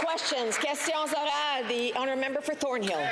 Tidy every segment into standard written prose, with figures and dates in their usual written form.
questions. Questions orales. The honourable member for Thornhill.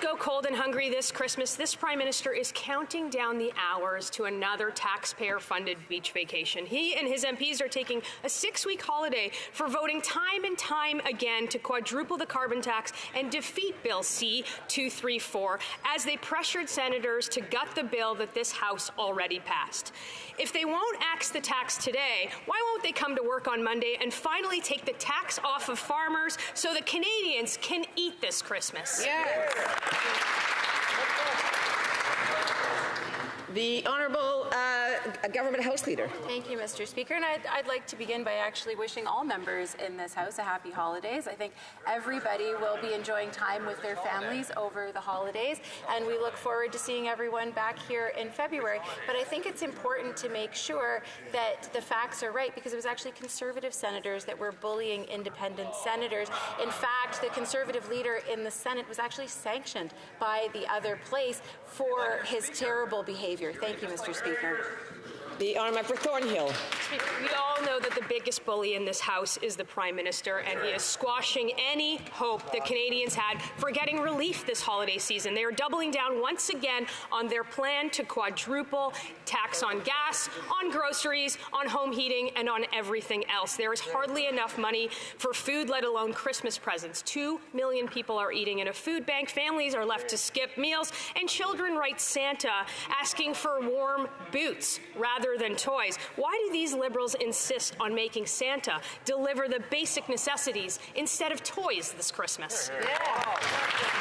Go cold and hungry this Christmas, this Prime Minister is counting down the hours to another taxpayer-funded beach vacation. He and his MPs are taking a 6-week holiday for voting time and time again to quadruple the carbon tax and defeat Bill C-234 as they pressured senators to gut the bill that this House already passed. If they won't axe the tax today, why won't they come to work on Monday and finally take the tax off of farmers so that Canadians can eat this Christmas? Yes. The Honourable Government House Leader. Thank you, Mr. Speaker. And I'd like to begin by actually wishing all members in this House a happy holidays. I think everybody will be enjoying time with their families over the holidays, and we look forward to seeing everyone back here in February. But I think it's important to make sure that the facts are right, because it was actually Conservative senators that were bullying independent senators. In fact, the Conservative leader in the Senate was actually sanctioned by the other place for his terrible behavior. Thank you, Mr. Speaker. The honourable member for Thornhill. Speaker, we all know that the biggest bully in this House is the Prime Minister, and he is squashing any hope that Canadians had for getting relief this holiday season. They are doubling down once again on their plan to quadruple tax on gas, on groceries, on home heating, and on everything else. There is hardly enough money for food, let alone Christmas presents. 2 million people are eating in a food bank. Families are left to skip meals, and children write Santa asking for warm boots rather than toys. Why do these Liberals insist on making Santa deliver the basic necessities instead of toys this Christmas? Yeah.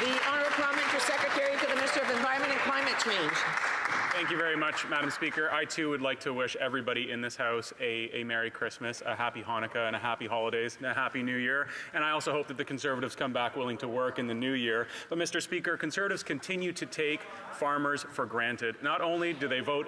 The Honourable Parliamentary Secretary to the Minister of Environment and Climate Change. Thank you very much, Madam Speaker. I too would like to wish everybody in this House a Merry Christmas, a Happy Hanukkah, and a Happy Holidays, and a Happy New Year. And I also hope that the Conservatives come back willing to work in the new year. But, Mr. Speaker, Conservatives continue to take farmers for granted. Not only do they vote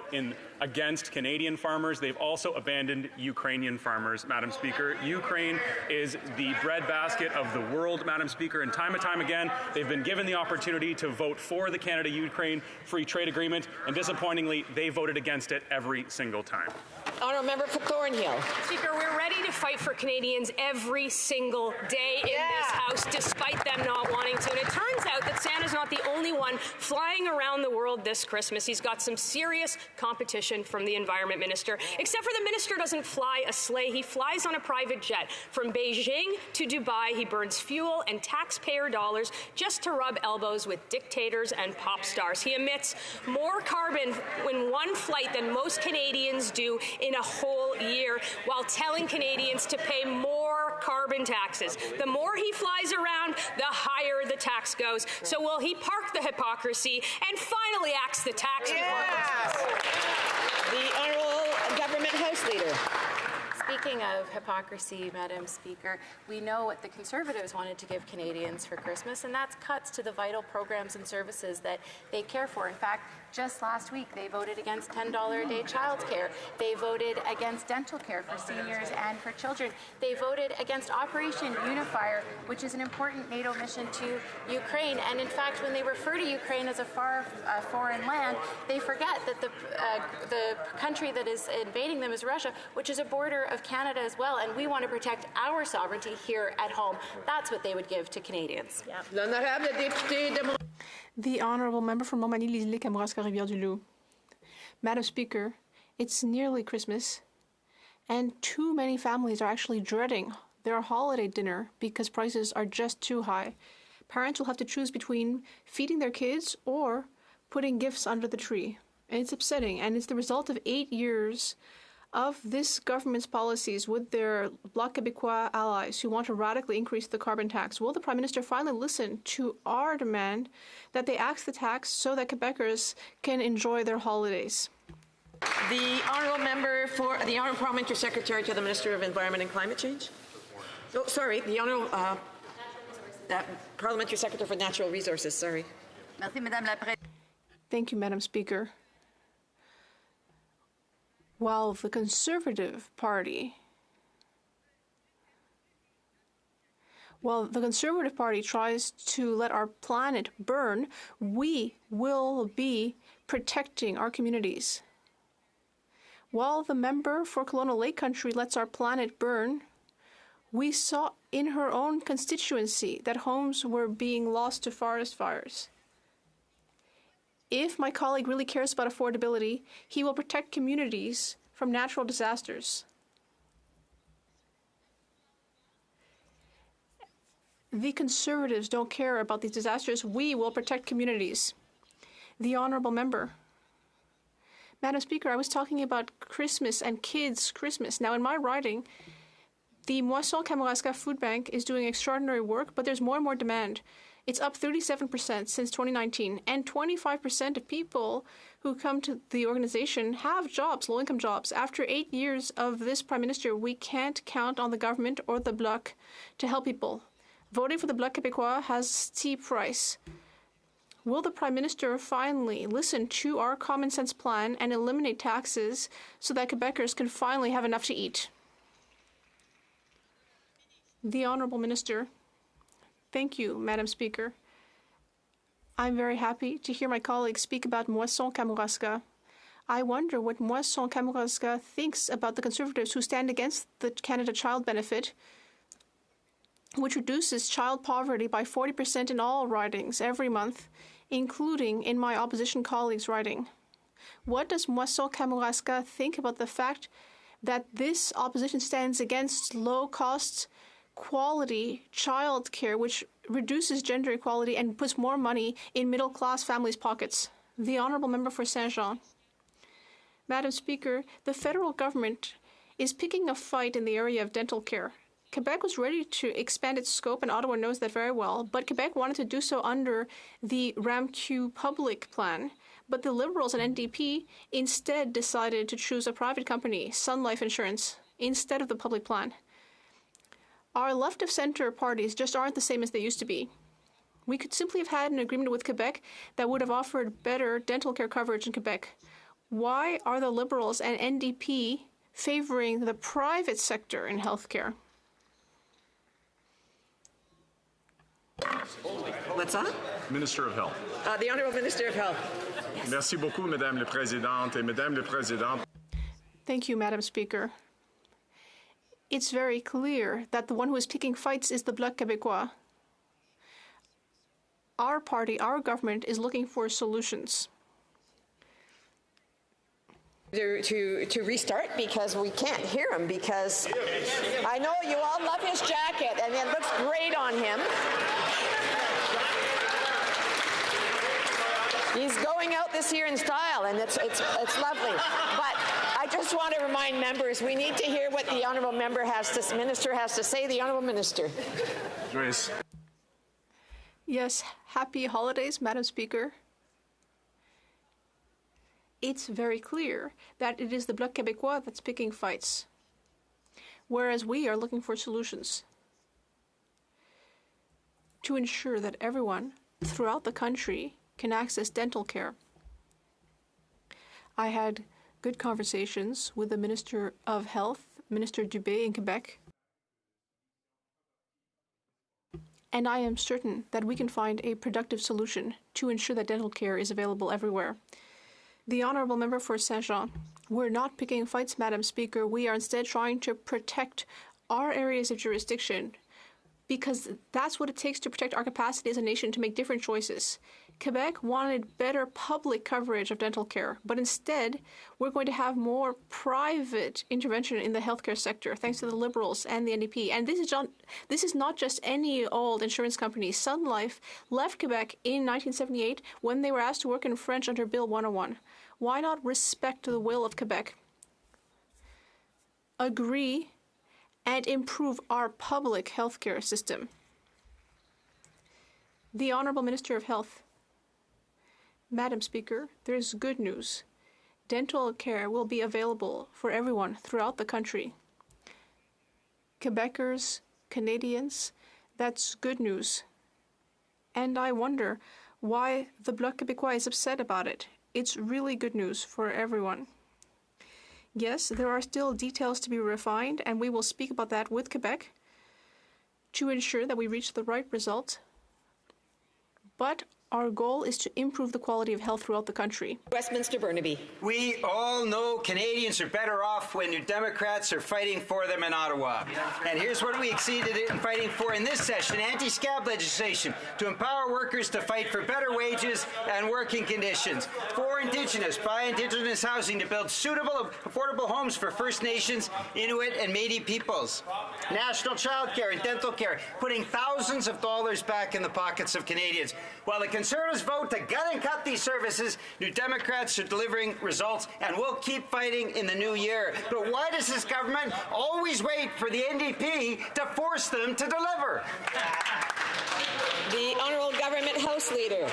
against Canadian farmers, they've also abandoned Ukrainian farmers, Madam Speaker. Ukraine is the breadbasket of the world, Madam Speaker, and time again, they've been given the opportunity to vote for the Canada-Ukraine Free Trade Agreement, and disappointingly, they voted against it every single time. Honourable member for Thornhill. Speaker, we're ready to fight for Canadians every single day in this House, despite them not wanting to. And it turns out that Santa's not the only one flying around the world this Christmas. He's got some serious competition from the Environment Minister. Except for the minister doesn't fly a sleigh. He flies on a private jet. From Beijing to Dubai, he burns fuel and taxpayer dollars just to rub elbows with dictators and pop stars. He emits more carbon in one flight than most Canadians do in a whole year, while telling Canadians to pay more carbon taxes. The more he flies around, the higher the tax goes. So will he park the hypocrisy and finally axe the tax? The Honourable Government House Leader. Speaking of hypocrisy, Madam Speaker, we know what the Conservatives wanted to give Canadians for Christmas, and that's cuts to the vital programs and services that they care for. In fact, just last week, they voted against $10 a day childcare. They voted against dental care for seniors and for children. They voted against Operation Unifier, which is an important NATO mission to Ukraine. And in fact, when they refer to Ukraine as a foreign land, they forget that the country that is invading them is Russia, which is a border of Canada as well. And we want to protect our sovereignty here at home. That's what they would give to Canadians. The Honourable Member for Montmagny-Lise-les, Kamouraska-Rivière-du-Loup. Madam Speaker, it's nearly Christmas, and too many families are actually dreading their holiday dinner because prices are just too high. Parents will have to choose between feeding their kids or putting gifts under the tree. And it's upsetting, and it's the result of 8 years of this government's policies with their Bloc Québécois allies who want to radically increase the carbon tax. Will the Prime Minister finally listen to our demand that they axe the tax so that Quebecers can enjoy their holidays? The Honourable Member for the Honourable Parliamentary Secretary to the Minister of Environment and Climate Change. Oh, sorry, the Honourable Parliamentary Secretary for Natural Resources. Sorry. Thank you, Madam Speaker. While the Conservative Party tries to let our planet burn, we will be protecting our communities. While the member for Kelowna Lake Country lets our planet burn, we saw in her own constituency that homes were being lost to forest fires. If my colleague really cares about affordability, he will protect communities from natural disasters. The Conservatives don't care about these disasters. We will protect communities. The Honourable Member. Madam Speaker, I was talking about Christmas and kids' Christmas. Now, in my riding, the Moisson Kamouraska Food Bank is doing extraordinary work, but there's more and more demand. It's up 37% since 2019, and 25% of people who come to the organization have jobs, low-income jobs. After 8 years of this Prime Minister, we can't count on the government or the Bloc to help people. Voting for the Bloc Québécois has a steep price. Will the Prime Minister finally listen to our common sense plan and eliminate taxes so that Quebecers can finally have enough to eat? The Honourable Minister. Thank you, Madam Speaker. I'm very happy to hear my colleagues speak about Moisson Kamouraska. I wonder what Moisson Kamouraska thinks about the Conservatives who stand against the Canada Child Benefit, which reduces child poverty by 40% in all ridings every month, including in my opposition colleagues' riding. What does Moisson Kamouraska think about the fact that this opposition stands against low-cost, quality child care, which reduces gender equality and puts more money in middle-class families' pockets? The Honourable Member for Saint-Jean. Madam Speaker, the federal government is picking a fight in the area of dental care. Quebec was ready to expand its scope, and Ottawa knows that very well, but Quebec wanted to do so under the RAMQ public plan. But the Liberals and NDP instead decided to choose a private company, Sun Life Insurance, instead of the public plan. Our left-of-centre parties just aren't the same as they used to be. We could simply have had an agreement with Quebec that would have offered better dental care coverage in Quebec. Why are the Liberals and NDP favoring the private sector in healthcare? What's that? Minister of Health. The Honourable Minister of Health. Merci beaucoup, Madame la Présidente et Madame la Présidente. Thank you, Madam Speaker. It's very clear that the one who is picking fights is the Bloc Québécois. Our party, our government, is looking for solutions. To restart because we can't hear him because I know you all love his jacket and it looks great on him. He's going out this year in style and it's lovely. But I just want to remind members we need to hear what the Honourable Minister has to say. The Honourable Minister. Joyce. Yes, happy holidays, Madam Speaker. It's very clear that it is the Bloc Québécois that's picking fights, whereas we are looking for solutions to ensure that everyone throughout the country can access dental care. I had good conversations with the Minister of Health, Minister Dubé in Quebec, and I am certain that we can find a productive solution to ensure that dental care is available everywhere. The Honourable Member for Saint-Jean. We're not picking fights, Madam Speaker. We are instead trying to protect our areas of jurisdiction because that's what it takes to protect our capacity as a nation to make different choices. Quebec wanted better public coverage of dental care, but instead we're going to have more private intervention in the healthcare sector, thanks to the Liberals and the NDP. And this is not just any old insurance company. Sun Life left Quebec in 1978 when they were asked to work in French under Bill 101. Why not respect the will of Quebec? Agree and improve our public healthcare system. The Honourable Minister of Health. Madam Speaker, there is good news. Dental care will be available for everyone throughout the country. Quebecers, Canadians, that's good news. And I wonder why the Bloc Québécois is upset about it. It's really good news for everyone. Yes, there are still details to be refined, and we will speak about that with Quebec to ensure that we reach the right result. But Our goal is to improve the quality of health throughout the country. Westminster Burnaby. We all know Canadians are better off when New Democrats are fighting for them in Ottawa. And here's what we exceeded in fighting for in this session: anti-scab legislation to empower workers to fight for better wages and working conditions. For Indigenous, by Indigenous housing to build suitable, affordable homes for First Nations, Inuit, and Métis peoples. National child care and dental care, putting thousands of dollars back in the pockets of Canadians. While the Conservatives vote to gut and cut these services, New Democrats are delivering results, and we'll keep fighting in the new year. But why does this government always wait for the NDP to force them to deliver? The Honourable Government House Leader.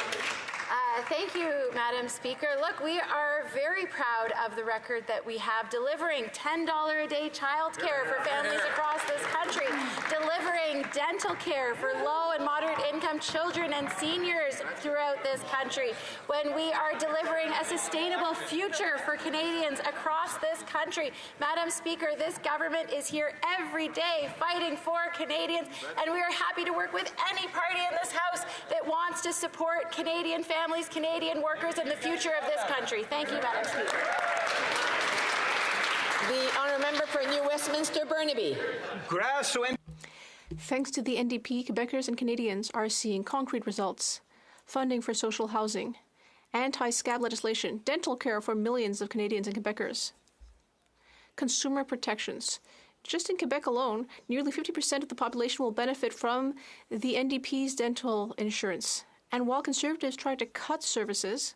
Thank you, Madam Speaker. Look, we are very proud of the record that we have delivering $10 a day child care for families across this country, delivering dental care for low and moderate income children and seniors throughout this country, when we are delivering a sustainable future for Canadians across this country. Madam Speaker, this government is here every day fighting for Canadians, and we are happy to work with any party in this House that wants to support Canadian families, Canadian workers, and the future of this country. Thank you, Madam Speaker. The Honourable Member for New Westminster Burnaby. Thanks to the NDP, Quebecers and Canadians are seeing concrete results: funding for social housing, anti-scab legislation, dental care for millions of Canadians and Quebecers, consumer protections. Just in Quebec alone, nearly 50% of the population will benefit from the NDP's dental insurance. And while Conservatives try to cut services,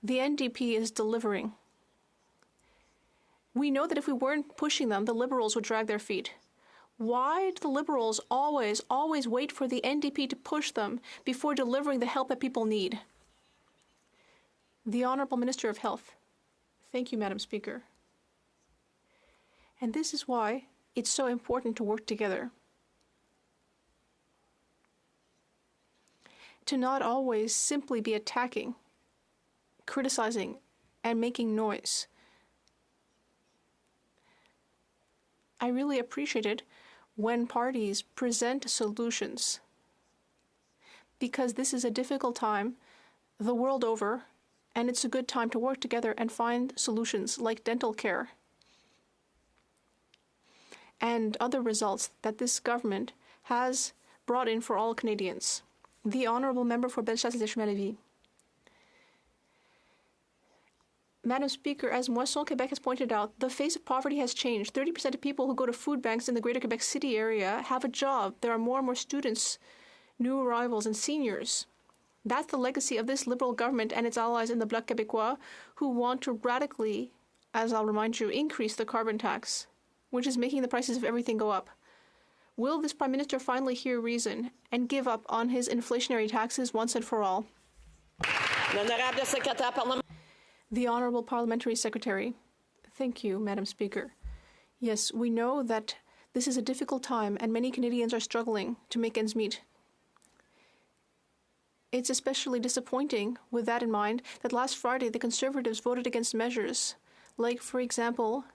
the NDP is delivering. We know that if we weren't pushing them, the Liberals would drag their feet. Why do the Liberals always wait for the NDP to push them before delivering the help that people need? The Honourable Minister of Health. Thank you, Madam Speaker. And this is why it's so important to work together. To not always simply be attacking, criticizing, and making noise. I really appreciate it when parties present solutions, because this is a difficult time the world over, and it's a good time to work together and find solutions like dental care and other results that this government has brought in for all Canadians. The Honourable Member for Bellechasse-Deschamps-Lévis. Madam Speaker, as Moisson Quebec has pointed out, the face of poverty has changed. 30% of people who go to food banks in the Greater Quebec City area have a job. There are more and more students, new arrivals, and seniors. That's the legacy of this Liberal government and its allies in the Bloc Québécois, who want to radically, as I'll remind you, increase the carbon tax, which is making the prices of everything go up. Will this Prime Minister finally hear reason and give up on his inflationary taxes once and for all? The Honourable Parliamentary Secretary. Thank you, Madam Speaker. Yes, we know that this is a difficult time and many Canadians are struggling to make ends meet. It's especially disappointing, with that in mind, that last Friday the Conservatives voted against measures like, for example,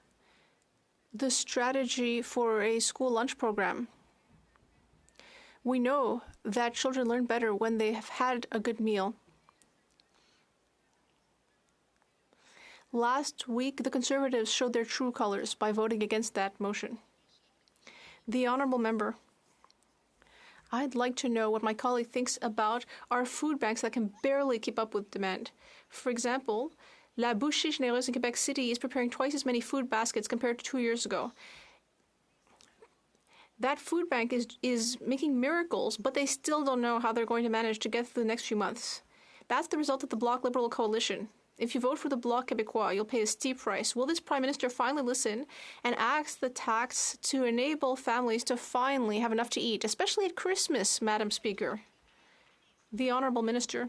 the strategy for a school lunch program. We know that children learn better when they have had a good meal. Last week, the Conservatives showed their true colors by voting against that motion. The Honourable Member. I'd like to know what my colleague thinks about our food banks that can barely keep up with demand. For example, La Boucherie Généreuse in Quebec City is preparing twice as many food baskets compared to 2 years ago. That food bank is making miracles, but they still don't know how they're going to manage to get through the next few months. That's the result of the Bloc Liberal coalition. If you vote for the Bloc Québécois, you'll pay a steep price. Will this Prime Minister finally listen and ask the tax to enable families to finally have enough to eat, especially at Christmas, Madam Speaker? The Honourable Minister.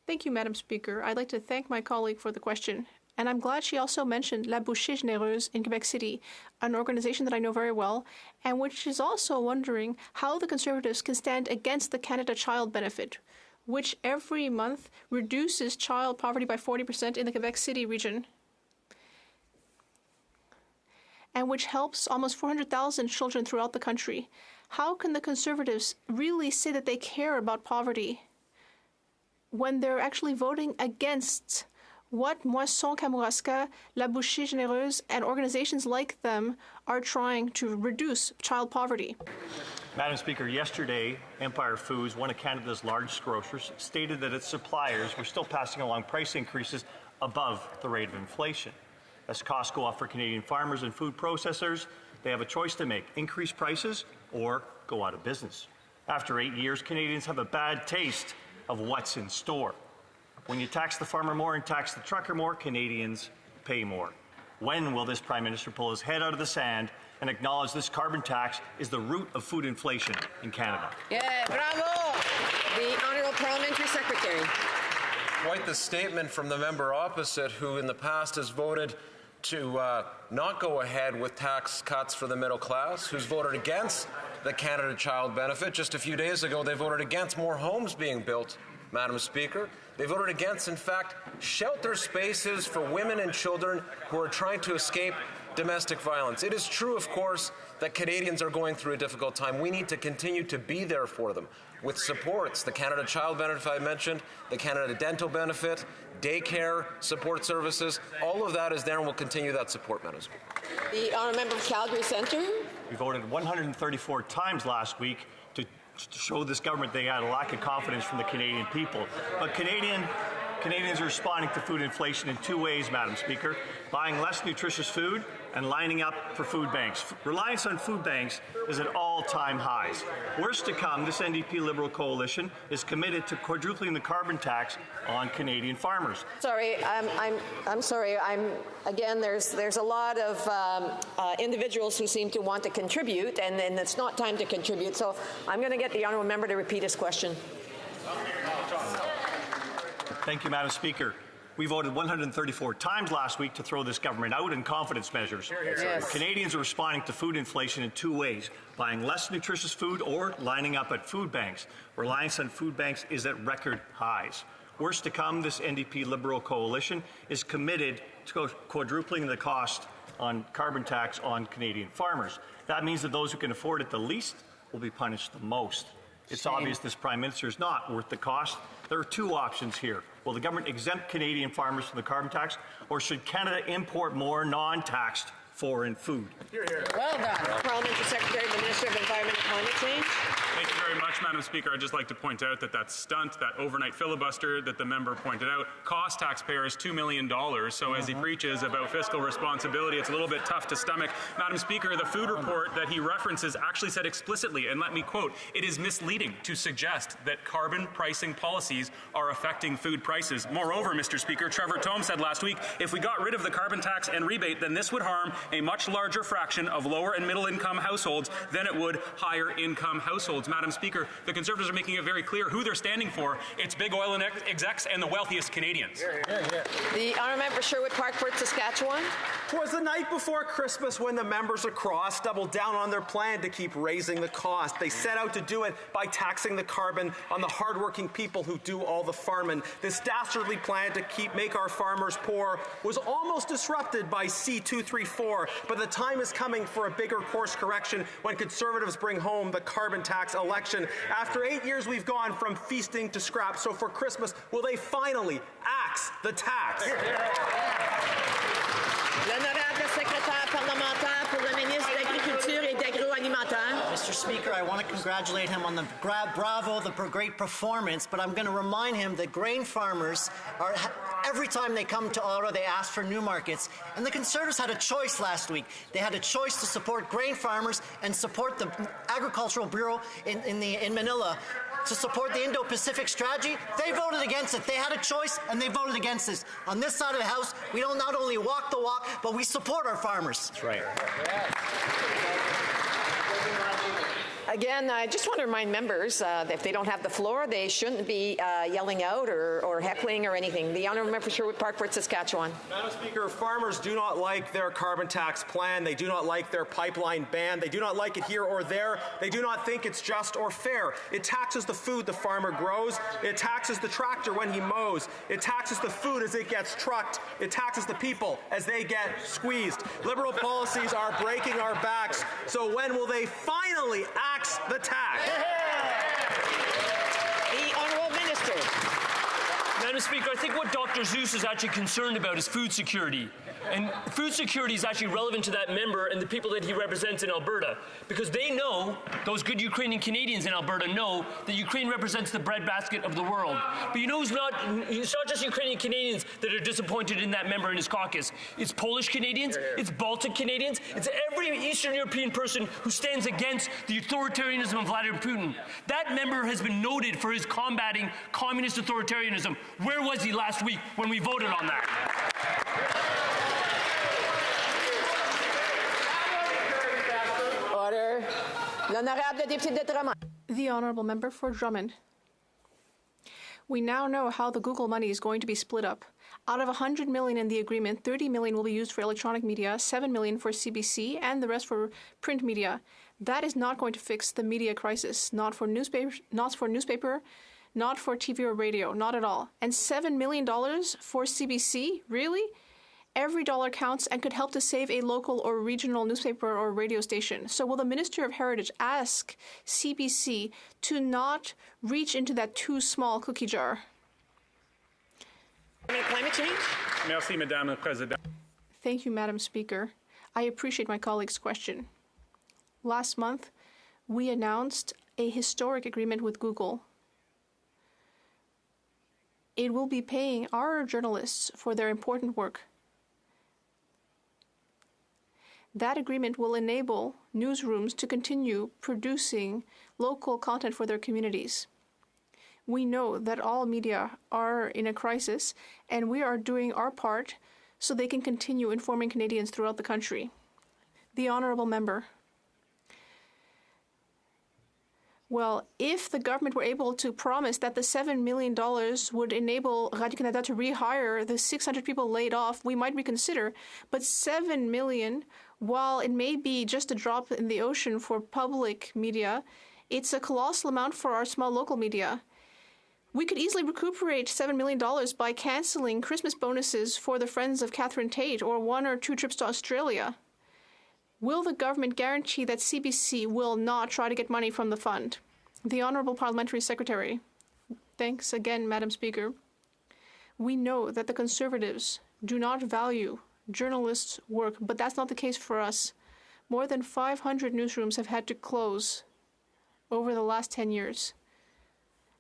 Thank you, Madam Speaker. I'd like to thank my colleague for the question. And I'm glad she also mentioned La Boucherie Généreuse in Quebec City, an organization that I know very well, and which is also wondering how the Conservatives can stand against the Canada Child Benefit, which every month reduces child poverty by 40% in the Quebec City region. and which helps almost 400,000 children throughout the country. How can the Conservatives really say that they care about poverty when they're actually voting against what Moisson Kamouraska, La Bouchée Généreuse, and organizations like them are trying to reduce child poverty? Madam Speaker, yesterday, Empire Foods, one of Canada's largest grocers, stated that its suppliers were still passing along price increases above the rate of inflation. As costs go up for Canadian farmers and food processors, they have a choice to make: increase prices or go out of business. After 8 years, Canadians have a bad taste of what's in store. When you tax the farmer more and tax the trucker more, Canadians pay more. When will this Prime Minister pull his head out of the sand and acknowledge this carbon tax is the root of food inflation in Canada? Yeah, bravo! The Honourable Parliamentary Secretary. Quite the statement from the member opposite, who in the past has voted to not go ahead with tax cuts for the middle class, who's voted against the Canada Child Benefit. Just a few days ago, they voted against more homes being built, Madam Speaker. They voted against, in fact, shelter spaces for women and children who are trying to escape domestic violence. It is true, of course, that Canadians are going through a difficult time. We need to continue to be there for them with supports. The Canada Child Benefit I mentioned, the Canada Dental Benefit, daycare support services, all of that is there, and we'll continue that support, Madam Speaker. The Honourable Member of Calgary Centre. We voted 134 times last week to show this government they had a lack of confidence from the Canadian people. But Canadians are responding to food inflation in two ways, Madam Speaker: buying less nutritious food and lining up for food banks. Reliance on food banks is at all-time highs. Worst to come, this NDP Liberal coalition is committed to quadrupling the carbon tax on Canadian farmers. Sorry, I'm sorry. Again, there's a lot of individuals who seem to want to contribute, and then it's not time to contribute. So I'm going to get the honourable member to repeat his question. Thank you, Madam Speaker. We voted 134 times last week to throw this government out in confidence measures. Yes. Canadians are responding to food inflation in two ways: buying less nutritious food or lining up at food banks. Reliance on food banks is at record highs. Worst to come, this NDP Liberal coalition is committed to quadrupling the cost on carbon tax on Canadian farmers. That means that those who can afford it the least will be punished the most. It's obvious this Prime Minister is not worth the cost. There are two options here. Will the government exempt Canadian farmers from the carbon tax, or should Canada import more non-taxed foreign food? Well done. Parliamentary Secretary, the Minister of Environment and Climate Change. Thank you very much, Madam Speaker. I'd just like to point out that that stunt, that overnight filibuster that the member pointed out, cost taxpayers $2 million. So as he preaches about fiscal responsibility, it's a little bit tough to stomach. Madam Speaker, the food report that he references actually said explicitly, and let me quote, "It is misleading to suggest that carbon pricing policies are affecting food prices." Moreover, Mr. Speaker, Trevor Thome said last week, if we got rid of the carbon tax and rebate, then this would harm a much larger fraction of lower and middle income households than it would higher income households. Madam Speaker, the Conservatives are making it very clear who they're standing for. It's big oil and execs and the wealthiest Canadians. The honourable member for Sherwood Parkford, Saskatchewan. Twas the night before Christmas when the members across doubled down on their plan to keep raising the cost. They set out to do it by taxing the carbon on the hardworking people who do all the farming. This dastardly plan to make our farmers poor was almost disrupted by C-234, but the time is coming for a bigger course correction when Conservatives bring home the carbon tax election. After 8 years, we've gone from feasting to scrap, so for Christmas, will they finally axe the tax? L'honorable secrétaire parlementaire pour le ministre de l'Agriculture et d'Agroalimentaire. Mr. Speaker, I want to congratulate him on the great performance, but I'm going to remind him that grain farmers are, every time they come to Ottawa, they ask for new markets. And the Conservatives had a choice last week. They had a choice to support grain farmers and support the Agricultural Bureau in Manila to support the Indo-Pacific strategy. They voted against it. They had a choice, and they voted against this. On this side of the House, we don't not only walk the walk, but we support our farmers. That's right. Again, I just want to remind members that if they don't have the floor, they shouldn't be yelling out or heckling or anything. The honourable member for Sherwood Park, Fort Saskatchewan. Madam Speaker, farmers do not like their carbon tax plan. They do not like their pipeline ban. They do not like it here or there. They do not think it's just or fair. It taxes the food the farmer grows. It taxes the tractor when he mows. It taxes the food as it gets trucked. It taxes the people as they get squeezed. Liberal policies are breaking our backs. So when will they finally axe the tax? The honourable minister. Madam Speaker, I think what Dr. Zeus is actually concerned about is food security. And food security is actually relevant to that member and the people that he represents in Alberta, because they know, those good Ukrainian Canadians in Alberta know, that Ukraine represents the breadbasket of the world. But you know it's not just Ukrainian Canadians that are disappointed in that member in his caucus. It's Polish Canadians, it's Baltic Canadians, it's every Eastern European person who stands against the authoritarianism of Vladimir Putin. That member has been noted for his combating communist authoritarianism. Where was he last week when we voted on that? Order. L'honorable député de Drummond. The honourable member for Drummond. We now know how the Google money is going to be split up. Out of $100 million in the agreement, $30 million will be used for electronic media, $7 million for CBC, and the rest for print media. That is not going to fix the media crisis. Not for newspaper, not for TV or radio, not at all. And $7 million for CBC? Really? Every dollar counts and could help to save a local or regional newspaper or radio station. So will the Minister of Heritage ask CBC to not reach into that too small cookie jar? Climate change? Merci, Madame la Présidente. Thank you, Madam Speaker. I appreciate my colleague's question. Last month, we announced a historic agreement with Google. It will be paying our journalists for their important work. That agreement will enable newsrooms to continue producing local content for their communities. We know that all media are in a crisis, and we are doing our part so they can continue informing Canadians throughout the country. The honourable member. Well, if the government were able to promise that the $7 million would enable Radio-Canada to rehire the 600 people laid off, we might reconsider. But $7 million, while it may be just a drop in the ocean for public media, it's a colossal amount for our small local media. We could easily recuperate $7 million by cancelling Christmas bonuses for the Friends of Catherine Tate or 1 or 2 trips to Australia. Will the government guarantee that CBC will not try to get money from the fund? The Honourable Parliamentary Secretary. Thanks again, Madam Speaker. We know that the Conservatives do not value journalists' work, but that's not the case for us. More than 500 newsrooms have had to close over the last 10 years.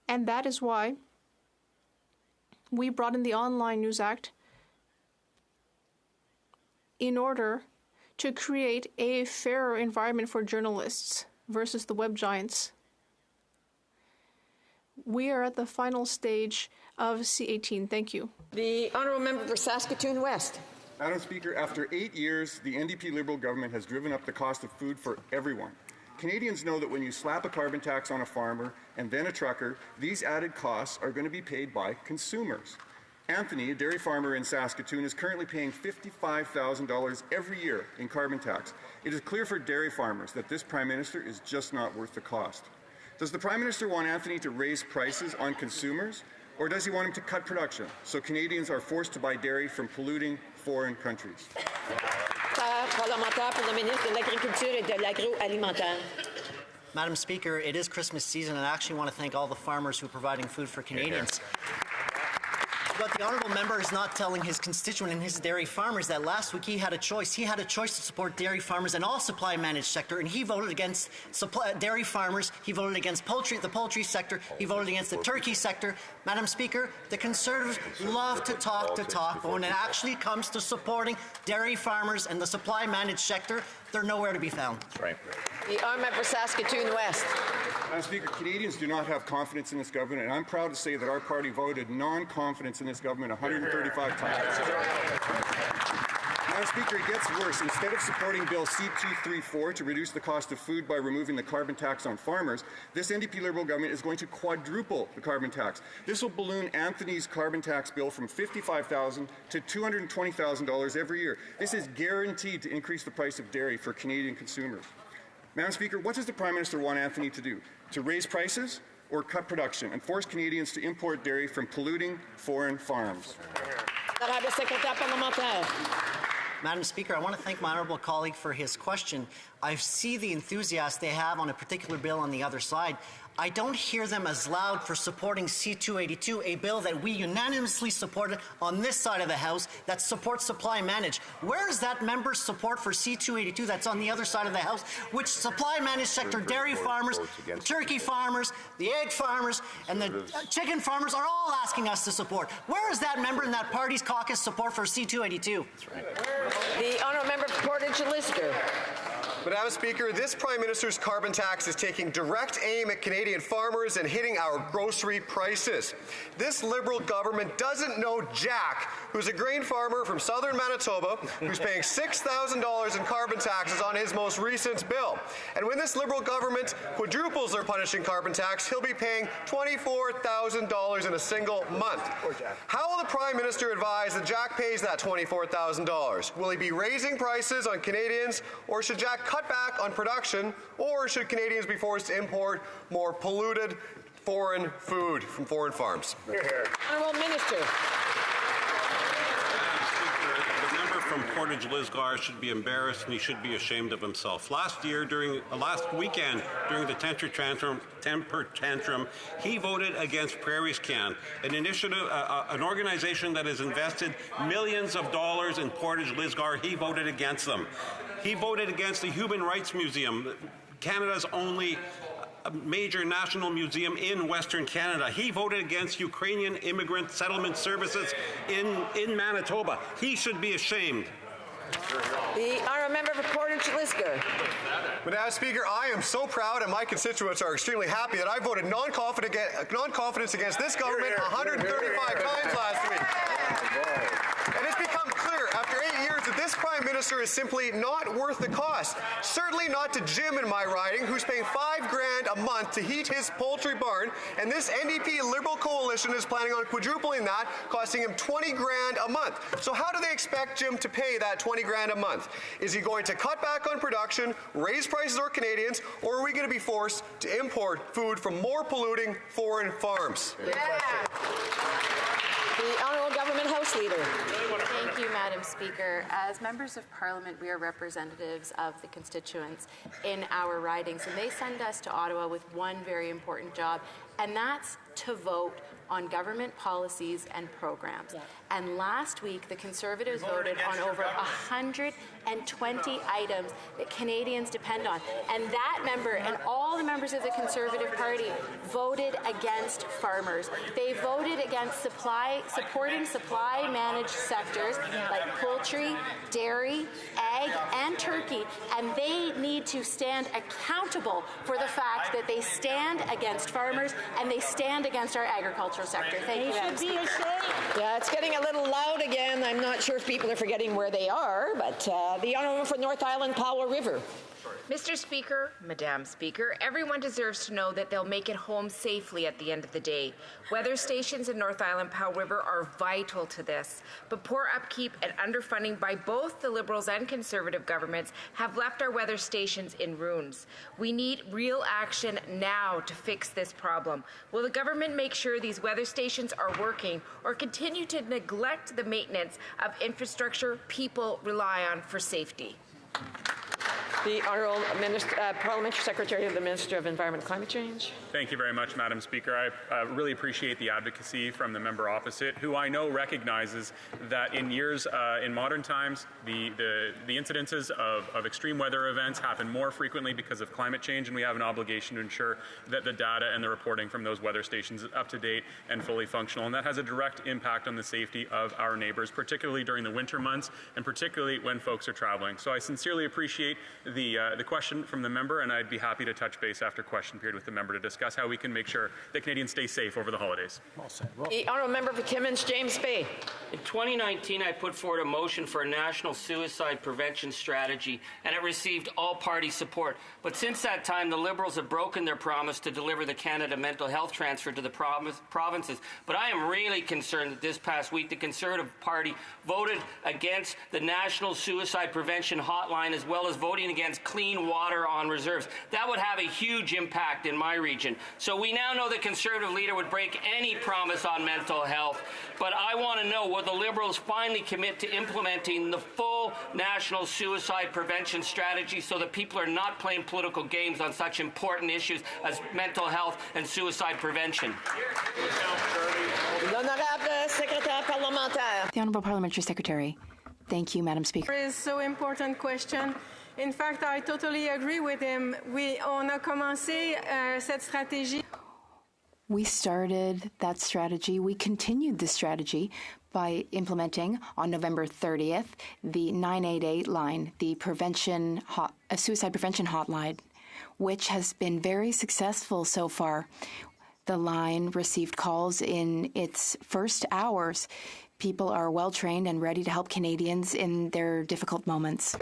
And that is why we brought in the Online News Act in order to create a fairer environment for journalists versus the web giants. We are at the final stage of C18. Thank you. The honourable member for Saskatoon West. Madam Speaker, after 8 years, the NDP Liberal government has driven up the cost of food for everyone. Canadians know that when you slap a carbon tax on a farmer and then a trucker, these added costs are going to be paid by consumers. Anthony, a dairy farmer in Saskatoon, is currently paying $55,000 every year in carbon tax. It is clear for dairy farmers that this Prime Minister is just not worth the cost. Does the Prime Minister want Anthony to raise prices on consumers, or does he want him to cut production so Canadians are forced to buy dairy from polluting foreign countries? Parlementaire pour le ministre de l'Agriculture et de l'Agroalimentaire. Madam Speaker, it is Christmas season, and I actually want to thank all the farmers who are providing food for Canadians. But the honourable member is not telling his constituent and his dairy farmers that last week he had a choice. He had a choice to support dairy farmers and all supply managed sector, and he voted against dairy farmers. He voted against the poultry sector. He voted against the turkey sector. Madam Speaker, the Conservatives love to talk, but when it actually comes to supporting dairy farmers and the supply managed sector, they're nowhere to be found. Right. The honourable member for Saskatoon West. Madam Speaker, Canadians do not have confidence in this government, and I'm proud to say that our party voted non-confidence in this government 135 times. Madam Speaker, it gets worse. Instead of supporting Bill C-234 to reduce the cost of food by removing the carbon tax on farmers, this NDP Liberal government is going to quadruple the carbon tax. This will balloon Anthony's carbon tax bill from $55,000 to $220,000 every year. This is guaranteed to increase the price of dairy for Canadian consumers. Madam Speaker, what does the Prime Minister want Anthony to do? To raise prices or cut production and force Canadians to import dairy from polluting foreign farms? Madam Speaker, I want to thank my honourable colleague for his question. I see the enthusiasm they have on a particular bill on the other side. I don't hear them as loud for supporting C-282, a bill that we unanimously supported on this side of the House that supports supply manage. Where is that member's support for C-282 that's on the other side of the House, which supply manage sector dairy farmers, turkey farmers, the egg farmers, and the chicken farmers are all asking us to support? Where is that member in that party's caucus support for C-282? The honourable member for Portage-Elisker. Madam Speaker, this Prime Minister's carbon tax is taking direct aim at Canadian farmers and hitting our grocery prices. This Liberal government doesn't know Jack, who's a grain farmer from southern Manitoba, who's paying $6,000 in carbon taxes on his most recent bill. And when this Liberal government quadruples their punishing carbon tax, he'll be paying $24,000 in a single month. How will the Prime Minister advise that Jack pays that $24,000? Will he be raising prices on Canadians, or should Jack cut back on production, or should Canadians be forced to import more polluted foreign food from foreign farms? Honourable Minister. The member from Portage-Lisgar should be embarrassed and he should be ashamed of himself. Last weekend, during the temper tantrum, he voted against Prairies Can, an initiative, an organization that has invested millions of dollars in Portage-Lisgar. He voted against them. He voted against the Human Rights Museum, Canada's only major national museum in Western Canada. He voted against Ukrainian immigrant settlement services in Manitoba. He should be ashamed. The honourable member for Portage-Elisker. Madam Speaker, I am so proud, and my constituents are extremely happy that I voted non-confidence against this government 135 times last week. And it's become clear after 8 years that this Prime Minister is simply not worth the cost. Certainly not to Jim in my riding, who's paying $5,000 a month to heat his poultry barn, and this NDP Liberal coalition is planning on quadrupling that, costing him $20,000 a month. So how do they expect Jim to pay that $20,000 a month? Is he going to cut back on production, raise prices for Canadians, or are we going to be forced to import food from more polluting foreign farms? The Honourable Government House Leader. Thank you, Madam Speaker. As members of Parliament, we are representatives of the constituents in our ridings, and they send us to Ottawa with one very important job, and that's to vote on government policies and programs. Yeah. And last week, the Conservatives voted on over 120 items that Canadians depend on. And that member and all the members of the Conservative Party voted against farmers. They voted against supporting supply-managed sectors like poultry, dairy, egg, and turkey. And they need to stand accountable for the fact that they stand against farmers and they stand against our agricultural sector. Thank you, Madam Speaker. Yeah, it's getting a little loud again. I'm not sure if people are forgetting where they are, but the honourable for North Island, Powell River. Mr. Speaker, Madam Speaker, everyone deserves to know that they'll make it home safely at the end of the day. Weather stations in North Island Powell River are vital to this, but poor upkeep and underfunding by both the Liberals and Conservative governments have left our weather stations in ruins. We need real action now to fix this problem. Will the government make sure these weather stations are working or continue to neglect the maintenance of infrastructure people rely on for safety? The Honourable Parliamentary Secretary of the Minister of Environment and Climate Change. Thank you very much, Madam Speaker. I really appreciate the advocacy from the member opposite, who I know recognizes that in modern times, the incidences of extreme weather events happen more frequently because of climate change, and we have an obligation to ensure that the data and the reporting from those weather stations is up to date and fully functional. And that has a direct impact on the safety of our neighbours, particularly during the winter months and particularly when folks are traveling. So I sincerely appreciate the question from the member, and I'd be happy to touch base after question period with the member to discuss how we can make sure that Canadians stay safe over the holidays. The honourable member for Timmins, James Bay. In 2019, I put forward a motion for a national suicide prevention strategy, and it received all-party support. But since that time, the Liberals have broken their promise to deliver the Canada Mental Health Transfer to the provinces. But I am really concerned that this past week, the Conservative Party voted against the National Suicide Prevention Hotline, as well as voting against clean water on reserves. That would have a huge impact in my region. So we now know the Conservative leader would break any promise on mental health. But I want to know, will the Liberals finally commit to implementing the full national suicide prevention strategy so that people are not playing political games on such important issues as mental health and suicide prevention? The Honourable Parliamentary Secretary. Thank you, Madam Speaker. It is so important question. In fact, I totally agree with him. On a commencé cette stratégie. We started that strategy. We continued the strategy by implementing on November 30th the 988 line, the suicide prevention hotline, which has been very successful so far. The line received calls in its first hours. People are well trained and ready to help Canadians in their difficult moments.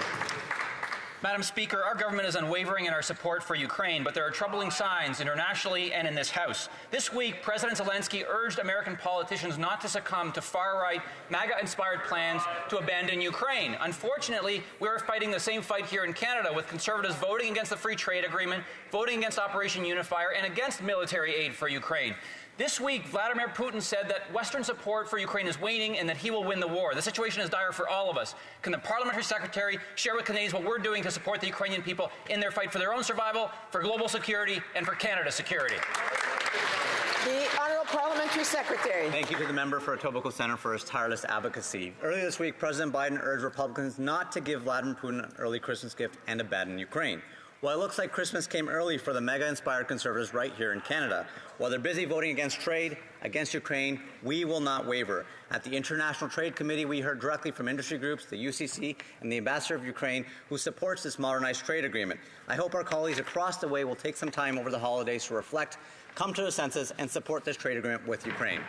Madam Speaker, our government is unwavering in our support for Ukraine, but there are troubling signs internationally and in this House. This week, President Zelensky urged American politicians not to succumb to far-right, MAGA-inspired plans to abandon Ukraine. Unfortunately, we are fighting the same fight here in Canada, with Conservatives voting against the Free Trade Agreement, voting against Operation Unifier, and against military aid for Ukraine. This week, Vladimir Putin said that Western support for Ukraine is waning and that he will win the war. The situation is dire for all of us. Can the Parliamentary Secretary share with Canadians what we're doing to support the Ukrainian people in their fight for their own survival, for global security, and for Canada's security? The Honourable Parliamentary Secretary. Thank you to the member for Etobicoke Centre for his tireless advocacy. Earlier this week, President Biden urged Republicans not to give Vladimir Putin an early Christmas gift and abandon Ukraine. Well, it looks like Christmas came early for the mega-inspired Conservatives right here in Canada. While they're busy voting against trade, against Ukraine, we will not waver. At the International Trade Committee, we heard directly from industry groups, the UCC, and the Ambassador of Ukraine, who supports this modernized trade agreement. I hope our colleagues across the way will take some time over the holidays to reflect, come to a senses, and support this trade agreement with Ukraine.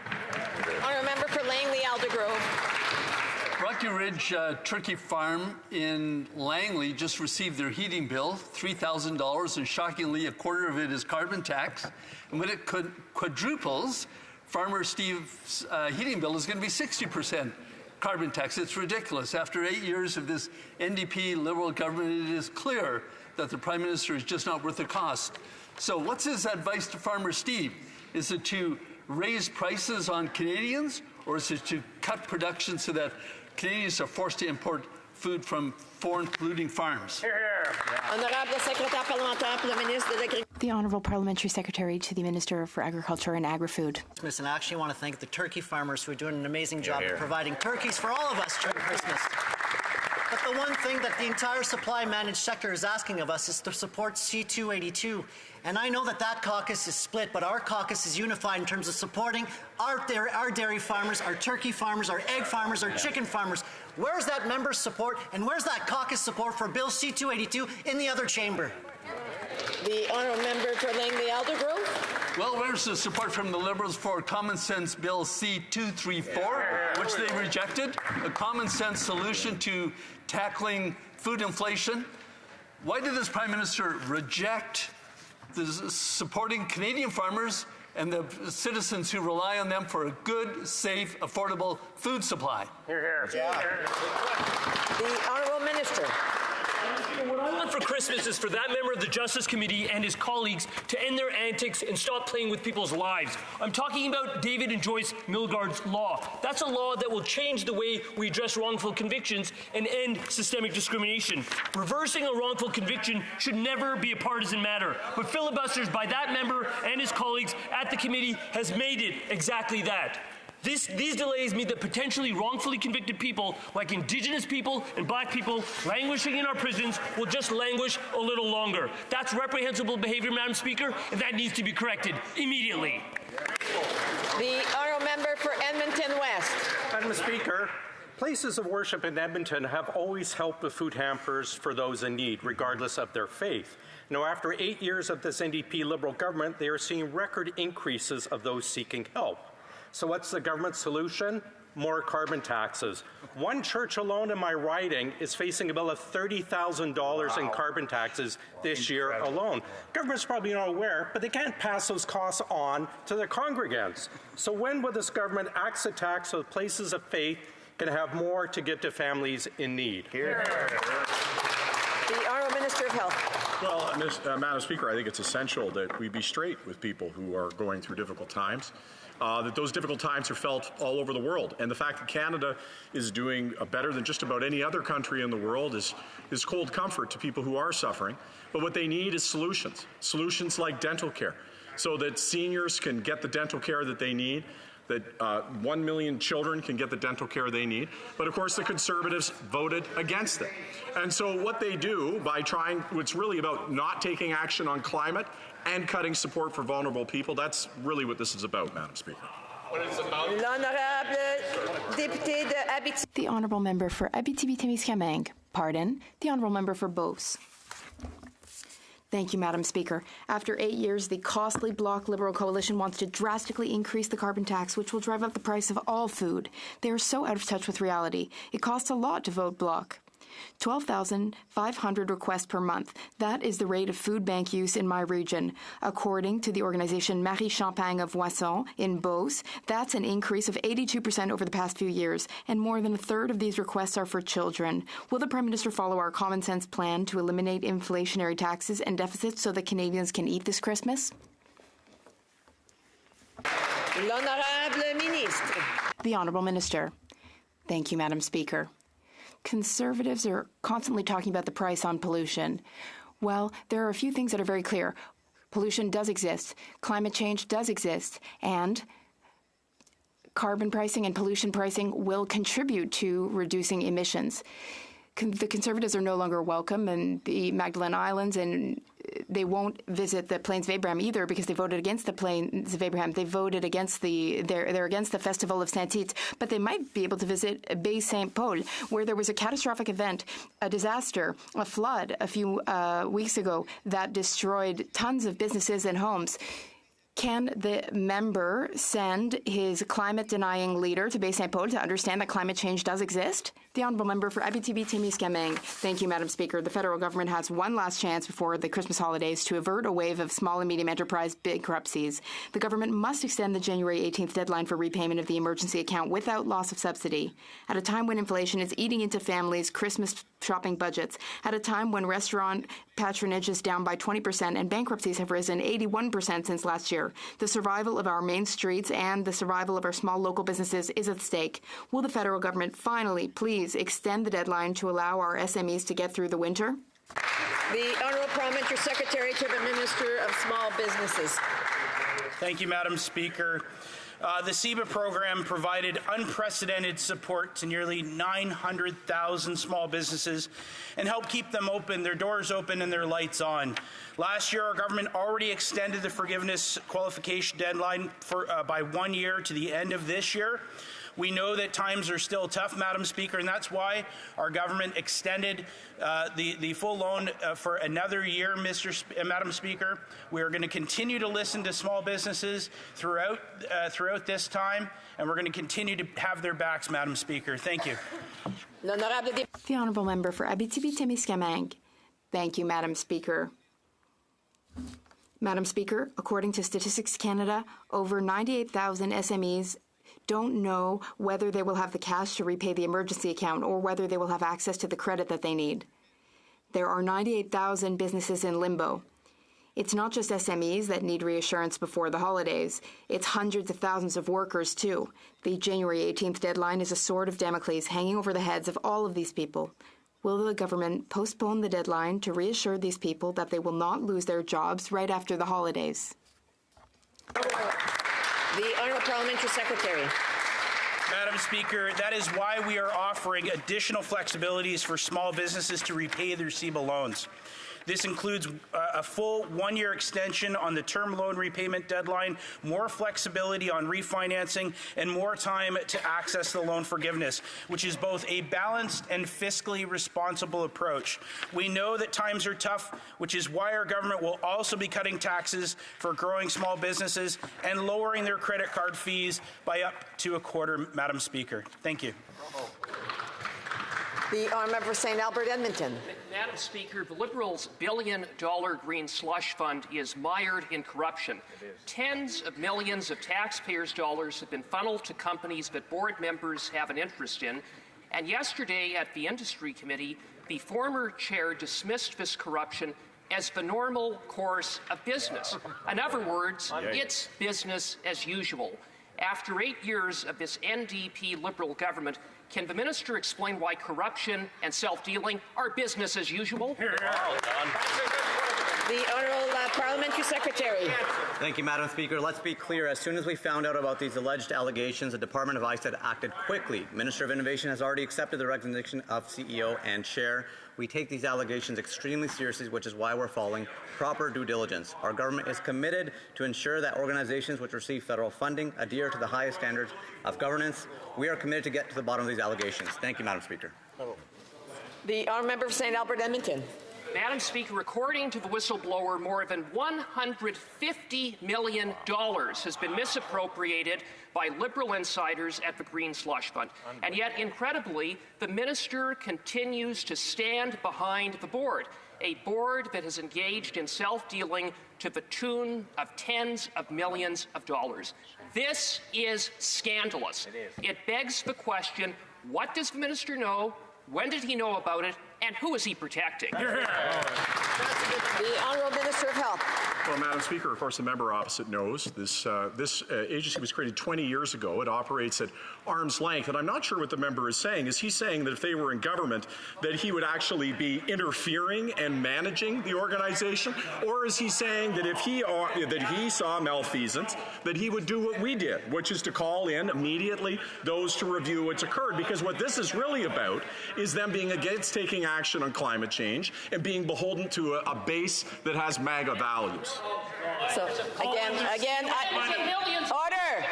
Honourable member for Langley-Aldergrove. Rocky Ridge Turkey Farm in Langley just received their heating bill, $3,000, and shockingly, a quarter of it is carbon tax. And when it quadruples, Farmer Steve's heating bill is going to be 60% carbon tax. It's ridiculous. After 8 years of this NDP Liberal government, it is clear that the Prime Minister is just not worth the cost. So what's his advice to Farmer Steve? Is it to raise prices on Canadians, or is it to cut production so that Canadians are forced to import food from foreign polluting farms? The Honourable Parliamentary Secretary to the Minister for Agriculture and Agri-Food. And I actually want to thank the turkey farmers who are doing an amazing job of providing turkeys for all of us during Christmas. But the one thing that the entire supply managed sector is asking of us is to support C-282. And I know that that caucus is split, but our caucus is unified in terms of supporting our dairy farmers, our turkey farmers, our egg farmers, our chicken farmers. Where's that member's support, and where's that caucus support for Bill C-282 in the other chamber? The honourable member for Langley-Aldergrove. Well, where's the support from the Liberals for Common Sense Bill C-234, which they rejected? A common sense solution to tackling food inflation. Why did this Prime Minister reject supporting Canadian farmers and the citizens who rely on them for a good, safe, affordable food supply? The Honourable Minister. What I want for Christmas is for that member of the Justice Committee and his colleagues to end their antics and stop playing with people's lives. I'm talking about David and Joyce Milgaard's law. That's a law that will change the way we address wrongful convictions and end systemic discrimination. Reversing a wrongful conviction should never be a partisan matter, but filibusters by that member and his colleagues at the committee has made it exactly that. These delays mean that potentially wrongfully convicted people, like Indigenous people and Black people languishing in our prisons, will just languish a little longer. That's reprehensible behavior, Madam Speaker, and that needs to be corrected immediately. The honourable member for Edmonton West. Madam Speaker, Places of worship in Edmonton have always helped with food hampers for those in need, regardless of their faith. Now, after 8 years of this NDP Liberal government, they are seeing record increases of those seeking help. So what's the government's solution? More carbon taxes. One church alone in my riding is facing a bill of $30,000 in carbon taxes this year alone. Government's probably not aware, but they can't pass those costs on to their congregants. So when will this government axe the tax so places of faith can have more to give to families in need? The Honourable Minister of Health. Well, Madam Speaker, I think it's essential that we be straight with people who are going through difficult times. That those difficult times are felt all over the world. And the fact that Canada is doing better than just about any other country in the world is cold comfort to people who are suffering. But what they need is solutions. Solutions like dental care, so that seniors can get the dental care that they need, that 1 million children can get the dental care they need. But of course, the Conservatives voted against it. And so what they do by trying, it's really about not taking action on climate and cutting support for vulnerable people. That's really what this is about, Madam Speaker. The Honourable Member for Abitibi-Témiscamingue. Pardon, the Honourable Member for Beauce. Thank you, Madam Speaker. After 8 years, the costly Bloc Liberal coalition wants to drastically increase the carbon tax, which will drive up the price of all food. They are so out of touch with reality. It costs a lot to vote Bloc. 12,500 requests per month. That is the rate of food bank use in my region. According to the organization Marie Champagne of Moisson in Beauce, that's an increase of 82% over the past few years, and more than a third of these requests are for children. Will the Prime Minister follow our common sense plan to eliminate inflationary taxes and deficits so that Canadians can eat this Christmas? L'Honorable Ministre. The Honourable Minister. Thank you, Madam Speaker. Conservatives are constantly talking about the price on pollution. Well, there are a few things that are very clear. Pollution does exist, climate change does exist, and carbon pricing and pollution pricing will contribute to reducing emissions. The Conservatives are no longer welcome in the Magdalen Islands, and they won't visit the Plains of Abraham either because they voted against the Plains of Abraham. They voted against they're against the Festival of Saint-Tite, but they might be able to visit Bay Saint Paul, where there was a catastrophic event, a disaster, a flood a few weeks ago that destroyed tons of businesses and homes. Can the member send his climate-denying leader to Bay Saint Paul to understand that climate change does exist? The Honourable Member for Abitibi-Témiscamingue. Thank you, Madam Speaker. The federal government has one last chance before the Christmas holidays to avert a wave of small and medium enterprise bankruptcies. The government must extend the January 18th deadline for repayment of the emergency account without loss of subsidy. At a time when inflation is eating into families' Christmas shopping budgets, at a time when restaurant patronage is down by 20% and bankruptcies have risen 81% since last year, the survival of our main streets and the survival of our small local businesses is at stake. Will the federal government finally please extend the deadline to allow our SMEs to get through the winter? The Honourable Parliamentary Secretary to the Minister of Small Businesses. Thank you, Madam Speaker. The CEBA program provided unprecedented support to nearly 900,000 small businesses and helped keep them open, their doors open and their lights on. Last year, our government already extended the forgiveness qualification deadline by 1 year to the end of this year. We know that times are still tough, Madam Speaker, and that's why our government extended the full loan for another year, Madam Speaker. We are going to continue to listen to small businesses throughout this time, and we're going to continue to have their backs, Madam Speaker. Thank you. The Honourable Member for Abitibi-Témiscamingue. Thank you, Madam Speaker. Madam Speaker, according to Statistics Canada, over 98,000 SMEs don't know whether they will have the cash to repay the emergency account or whether they will have access to the credit that they need. There are 98,000 businesses in limbo. It's not just SMEs that need reassurance before the holidays. It's hundreds of thousands of workers, too. The January 18th deadline is a sword of Damocles hanging over the heads of all of these people. Will the government postpone the deadline to reassure these people that they will not lose their jobs right after the holidays? The Honourable Parliamentary Secretary. Madam Speaker, that is why we are offering additional flexibilities for small businesses to repay their CEBA loans. This includes a full 1-year extension on the term loan repayment deadline, more flexibility on refinancing, and more time to access the loan forgiveness, which is both a balanced and fiscally responsible approach. We know that times are tough, which is why our government will also be cutting taxes for growing small businesses and lowering their credit card fees by up to a quarter, Madam Speaker. Thank you. The honourable member for St. Albert Edmonton. Madam Speaker, the Liberals' billion-dollar green slush fund is mired in corruption. Tens of millions of taxpayers' dollars have been funneled to companies that board members have an interest in. And yesterday at the Industry Committee, the former chair dismissed this corruption as the normal course of business. In other words, it's business as usual. After 8 years of this NDP Liberal government, can the minister explain why corruption and self-dealing are business as usual? The Honourable Parliamentary Secretary. Thank you, Madam Speaker. Let's be clear. As soon as we found out about these alleged allegations, the Department of ISED acted quickly. Minister of Innovation has already accepted the resignation of CEO and Chair. We take these allegations extremely seriously, which is why we're following proper due diligence. Our government is committed to ensure that organizations which receive federal funding adhere to the highest standards of governance. We are committed to get to the bottom of these allegations. Thank you, Madam Speaker. The honourable member for St. Albert Edmonton. Madam Speaker, according to the whistleblower, more than $150 million has been misappropriated by Liberal insiders at the Green Slush Fund. And yet, incredibly, the minister continues to stand behind the board, a board that has engaged in self-dealing to the tune of tens of millions of dollars. This is scandalous. It begs the question, what does the minister know? When did he know about it? And who is he protecting? The Honourable Minister of Health. Well, Madam Speaker, of course, the member opposite knows this agency was created 20 years ago. It operates at arm's length, and I'm not sure what the member is saying. Is he saying that if they were in government, that he would actually be interfering and managing the organization, or is he saying that if he saw malfeasance, that he would do what we did, which is to call in immediately those to review what's occurred? Because what this is really about is them being against taking action on climate change and being beholden to a base that has MAGA values. So again, order.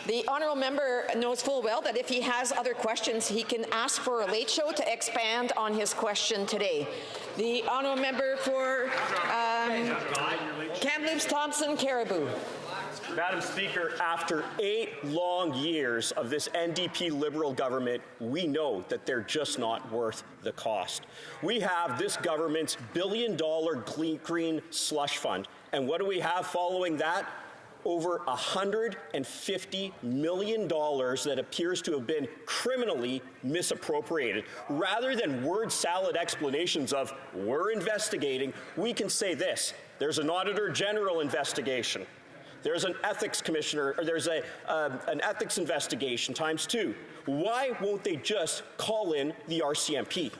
The honourable member knows full well that if he has other questions, he can ask for a late show to expand on his question today. The honourable member for Kamloops, Thompson, Caribou. Madam Speaker, after 8 long years of this NDP Liberal government, we know that they're just not worth the cost. We have this government's billion-dollar green slush fund. And what do we have following that? Over $150 million that appears to have been criminally misappropriated. Rather than word salad explanations of, we're investigating, we can say this: there's an Auditor General investigation. There's an ethics commissioner, or there's an ethics investigation times 2. Why won't they just call in the RCMP?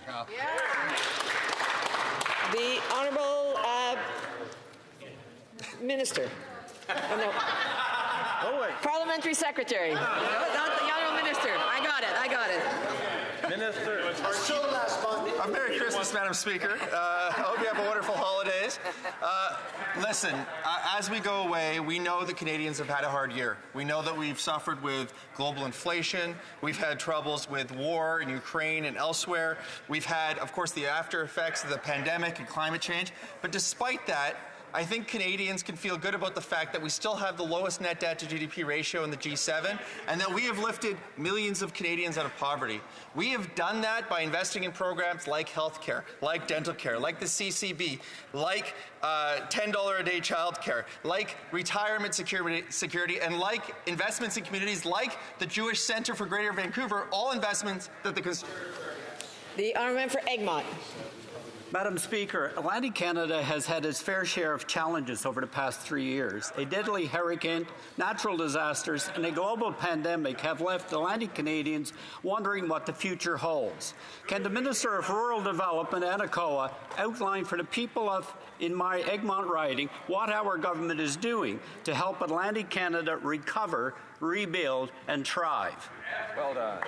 The Honourable Minister. Oh, no. Parliamentary Secretary. Not the Honourable Minister. I got it. Minister. Merry Christmas, Madam Speaker. I hope you have a wonderful holidays. Listen, as we go away, we know that Canadians have had a hard year. We know that we've suffered with global inflation. We've had troubles with war in Ukraine and elsewhere. We've had, of course, the after effects of the pandemic and climate change. But despite that, I think Canadians can feel good about the fact that we still have the lowest net debt to GDP ratio in the G7, and that we have lifted millions of Canadians out of poverty. We have done that by investing in programs like healthcare, like dental care, like the CCB, like $10 a day childcare, like retirement security, and like investments in communities like the Jewish Centre for Greater Vancouver, all investments that the honourable member for Egmont. Madam Speaker, Atlantic Canada has had its fair share of challenges over the past 3 years. A deadly hurricane, natural disasters, and a global pandemic have left Atlantic Canadians wondering what the future holds. Can the Minister of Rural Development, Anna Coa, outline for the people in my Egmont riding what our government is doing to help Atlantic Canada recover, rebuild, and thrive? Well done.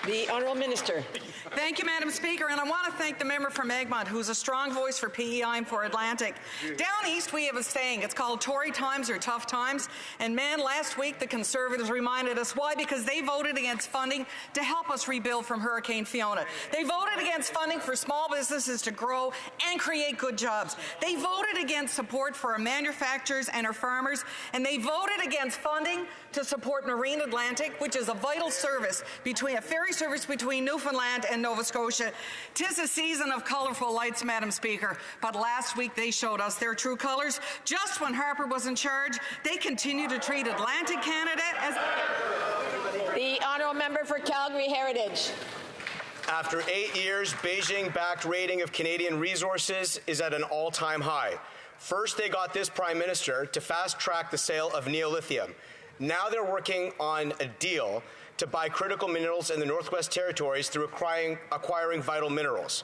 The Honourable Minister. Thank you, Madam Speaker, and I want to thank the member from Egmont, who's a strong voice for PEI and for Atlantic. Down east, we have a saying. It's called Tory times or tough times. And man, last week the Conservatives reminded us why, because they voted against funding to help us rebuild from Hurricane Fiona. They voted against funding for small businesses to grow and create good jobs. They voted against support for our manufacturers and our farmers, and they voted against funding to support Marine Atlantic, which is a vital service a ferry service between Newfoundland and Nova Scotia. 'Tis a season of colourful lights, Madam Speaker, but last week they showed us their true colours. Just when Harper was in charge, they continued to treat Atlantic Canada as... The honourable member for Calgary Heritage. After 8 years, Beijing-backed raiding of Canadian resources is at an all-time high. First, they got this Prime Minister to fast-track the sale of neolithium. Now they're working on a deal to buy critical minerals in the Northwest Territories through acquiring vital minerals.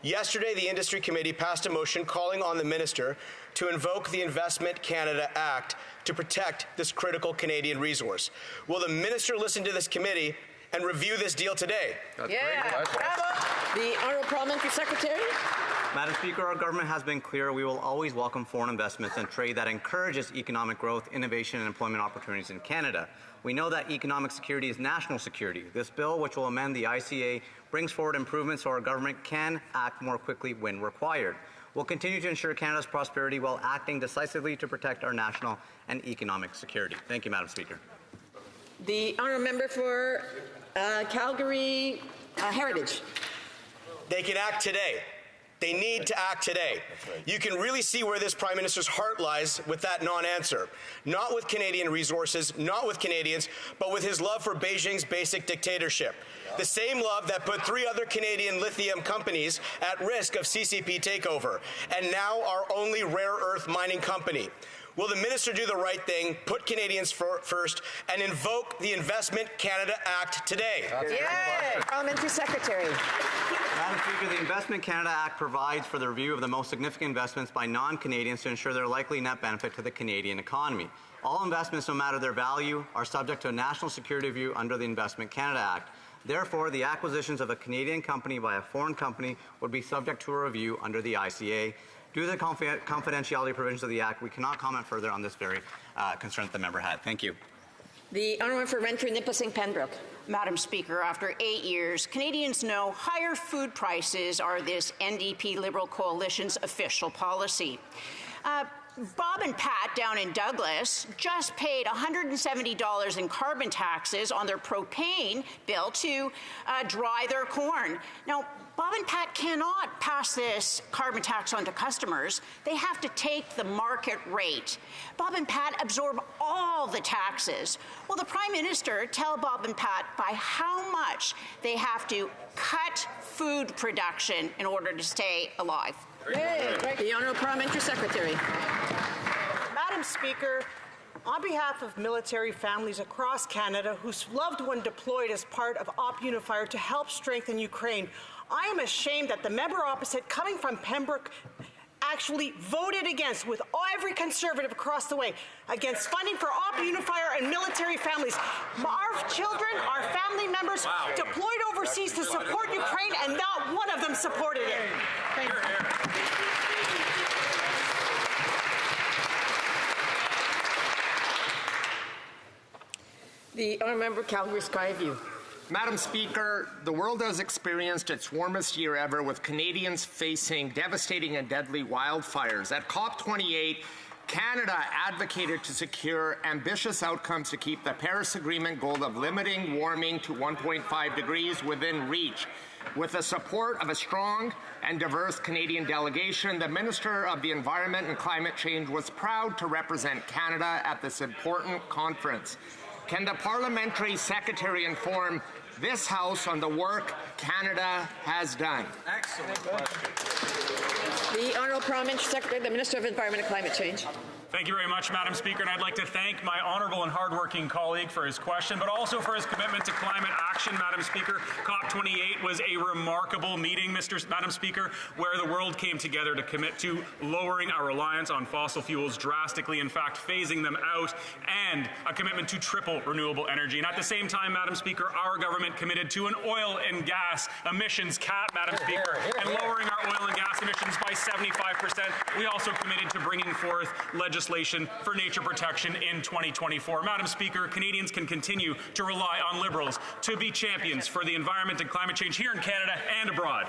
Yesterday, the Industry Committee passed a motion calling on the minister to invoke the Investment Canada Act to protect this critical Canadian resource. Will the minister listen to this committee and review this deal today? The Honourable Parliamentary Secretary. Madam Speaker, our government has been clear we will always welcome foreign investments and trade that encourages economic growth, innovation, and employment opportunities in Canada. We know that economic security is national security. This bill, which will amend the ICA, brings forward improvements so our government can act more quickly when required. We'll continue to ensure Canada's prosperity while acting decisively to protect our national and economic security. Thank you, Madam Speaker. The honourable member for Calgary Heritage. They can act today. They need to act today. You can really see where this Prime Minister's heart lies with that non-answer. Not with Canadian resources, not with Canadians, but with his love for Beijing's basic dictatorship. The same love that put 3 other Canadian lithium companies at risk of CCP takeover, and now our only rare earth mining company. Will the minister do the right thing, put Canadians first, and invoke the Investment Canada Act today? Parliamentary Secretary. Madam Speaker, the Investment Canada Act provides for the review of the most significant investments by non-Canadians to ensure their likely net benefit to the Canadian economy. All investments, no matter their value, are subject to a national security review under the Investment Canada Act. Therefore, the acquisitions of a Canadian company by a foreign company would be subject to a review under the ICA. Due to the confidentiality provisions of the Act, we cannot comment further on this very concern that the member had. Thank you. The honourable for Renfrew, Nipissing, Pembroke. Madam Speaker, after 8 years, Canadians know higher food prices are this NDP Liberal coalition's official policy. Bob and Pat down in Douglas just paid $170 in carbon taxes on their propane bill to dry their corn. Now, Bob and Pat cannot pass this carbon tax on to customers. They have to take the market rate. Bob and Pat absorb all the taxes. Will the Prime Minister tell Bob and Pat by how much they have to cut food production in order to stay alive? The Honourable Parliamentary Secretary. Madam Speaker, on behalf of military families across Canada whose loved one deployed as part of Op Unifier to help strengthen Ukraine, I am ashamed that the member opposite, coming from Pembroke, actually voted against, with every Conservative across the way, against funding for Op Unifier and military families. Our children, our family members deployed overseas to support Ukraine, and not one of them supported it. Thank you. The honourable member, Calgary Skyview. Madam Speaker, the world has experienced its warmest year ever, with Canadians facing devastating and deadly wildfires. At COP28, Canada advocated to secure ambitious outcomes to keep the Paris Agreement goal of limiting warming to 1.5 degrees within reach. With the support of a strong and diverse Canadian delegation, the Minister of the Environment and Climate Change was proud to represent Canada at this important conference. Can the Parliamentary Secretary inform this House on the work Canada has done? Excellent question. The Honourable Parliamentary Secretary, the Minister of Environment and Climate Change. Thank you very much, Madam Speaker, and I'd like to thank my honourable and hardworking colleague for his question, but also for his commitment to climate action, Madam Speaker. COP28 was a remarkable meeting, Madam Speaker, where the world came together to commit to lowering our reliance on fossil fuels drastically, in fact, phasing them out, and a commitment to triple renewable energy. And at the same time, Madam Speaker, our government government committed to an oil and gas emissions cap, Madam Speaker, and lowering our oil and gas emissions by 75%. We also committed to bringing forth legislation for nature protection in 2024. Madam Speaker, Canadians can continue to rely on Liberals to be champions for the environment and climate change here in Canada and abroad.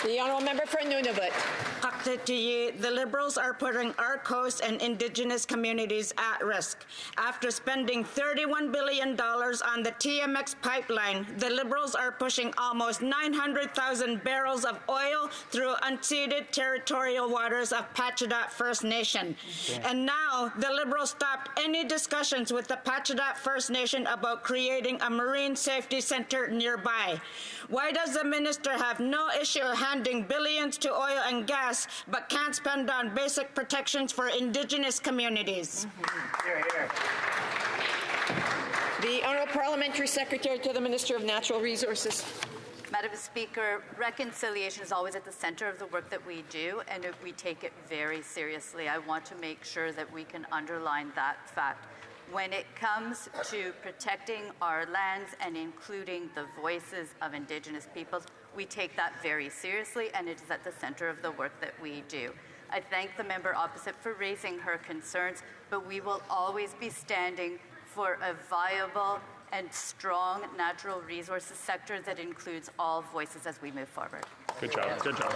The honourable member for Nunavut. The Liberals are putting our coast and Indigenous communities at risk. After spending $31 billion on the TMX pipeline, the Liberals are pushing almost 900,000 barrels of oil through unceded territorial waters of Pacheedaht First Nation. And now the Liberals stopped any discussions with the Pacheedaht First Nation about creating a marine safety center nearby. Why does the minister have no issue handing billions to oil and gas, but can't spend on basic protections for Indigenous communities? The Honourable Parliamentary Secretary to the Minister of Natural Resources. Madam Speaker, reconciliation is always at the center of the work that we do, and we take it very seriously. I want to make sure that we can underline that fact. When it comes to protecting our lands and including the voices of Indigenous peoples, we take that very seriously, and it is at the center of the work that we do. I thank the member opposite for raising her concerns, but we will always be standing for a viable and strong natural resources sector that includes all voices as we move forward. Good job. Good job.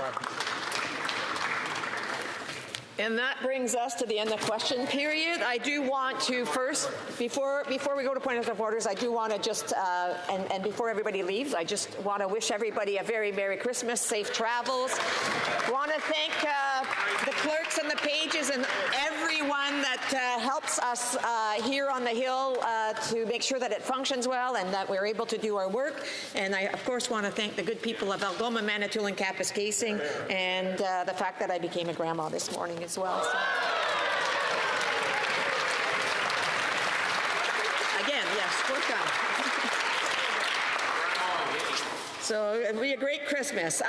And that brings us to the end of the question period. I do want to first, before we go to point of orders, I do want to just, and before everybody leaves, I just want to wish everybody a very Merry Christmas, safe travels. Want to thank the clerks and the pages and everyone that helps us here on the Hill to make sure that it functions well and that we're able to do our work. And I, of course, want to thank the good people of Algoma, Manitoulin, Kapuskasing, and the fact that I became a grandma this morning as well. So. Again, yes, welcome. So it'll be a great Christmas.